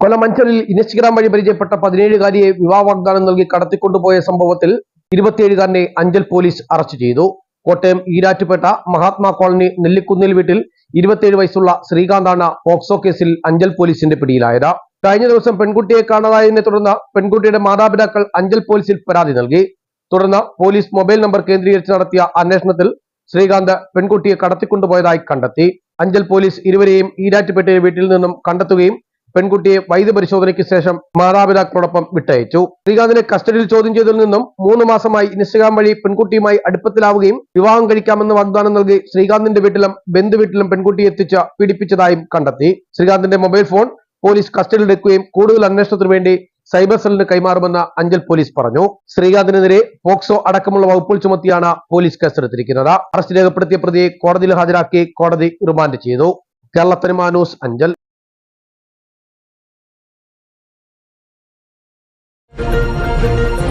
കൊല്ലം അഞ്ചലിൽ Instagram വഴി പരിചയപ്പെട്ട 17-കാരിയെ വിവാഹ വാഗ്ദാനം നൽകി കടത്തിക്കൊണ്ടുപോയ സംഭവത്തിൽ 27-കാരനെ അഞ്ചൽ പോലീസ് അറസ്റ്റ് ചെയ്തു. കോട്ടയം ഈരാറ്റുപേട്ട മഹാത്മാ കോളനി നെല്ലിക്കുന്നിൽ വീട്ടിൽ 27 വയസ്സുള്ള ശ്രീകാന്താണ് പോക്സോ കേസിൽ അഞ്ചൽ പോലീസിന്റെ പിടിയിലായത്. കഴിഞ്ഞ ദിവസം പെൺകുട്ടിയെ കാണാതായതിനെ തുടർന്ന് പെൺകുട്ടിയുടെ മാതാപിതാക്കൾ അഞ്ചൽ പോലീസിൽ പരാതി നൽകി. തുടർന്ന് പോലീസ് മൊബൈൽ നമ്പർ കേന്ദ്രീകരിച്ച് നടത്തിയ അന്വേഷണത്തിൽ ശ്രീകാന്ത് പെൺകുട്ടിയെ കടത്തിക്കൊണ്ടുപോയതായി കണ്ടെത്തി. അഞ്ചൽ പോലീസ് ഇരുവരെയും ഈരാറ്റുപേട്ടയിലെ വീട്ടിൽ നിന്നും കണ്ടെത്തുകയും പെൺകുട്ടിയെ വൈദ്യപരിശോധനയ്ക്ക് ശേഷം മാതാപിതാക്കളോടൊപ്പം വിട്ടയച്ചു. ശ്രീകാന്തിനെ കസ്റ്റഡിയിൽ ചോദ്യം ചെയ്തതിൽ നിന്നും 3 മാസമായി ഇൻസ്റ്റഗ്രാം വഴി പെൺകുട്ടിയുമായി അടുപ്പത്തിലാവുകയും വിവാഹം കഴിക്കാമെന്ന് വാഗ്ദാനം നൽകി ശ്രീകാന്തിന്റെ വീട്ടിലും ബന്ധുവീട്ടിലും പെൺകുട്ടിയെ എത്തിച്ച് പീഡിപ്പിച്ചതായും കണ്ടെത്തി. ശ്രീകാന്തിന്റെ മൊബൈൽ ഫോൺ പോലീസ് കസ്റ്റഡിയിലെടുക്കുകയും കൂടുതൽ അന്വേഷണത്തിനു വേണ്ടി സൈബർ സെല്ലിന് കൈമാറുമെന്ന് അഞ്ചൽ പോലീസ് പറഞ്ഞു. ശ്രീകാന്തിനെതിരെ പോക്സോ അടക്കമുള്ള വകുപ്പുകൾ ചുമത്തിയാണ് പോലീസ് കേസെടുത്തിരിക്കുന്നത്. അറസ്റ്റ് രേഖപ്പെടുത്തിയ പ്രതിയെ കോടതിയിൽ ഹാജരാക്കി കോടതി റിമാൻഡ് ചെയ്തു. കേരള തനിമ ന്യൂസ് അഞ്ചൽ. Thank you.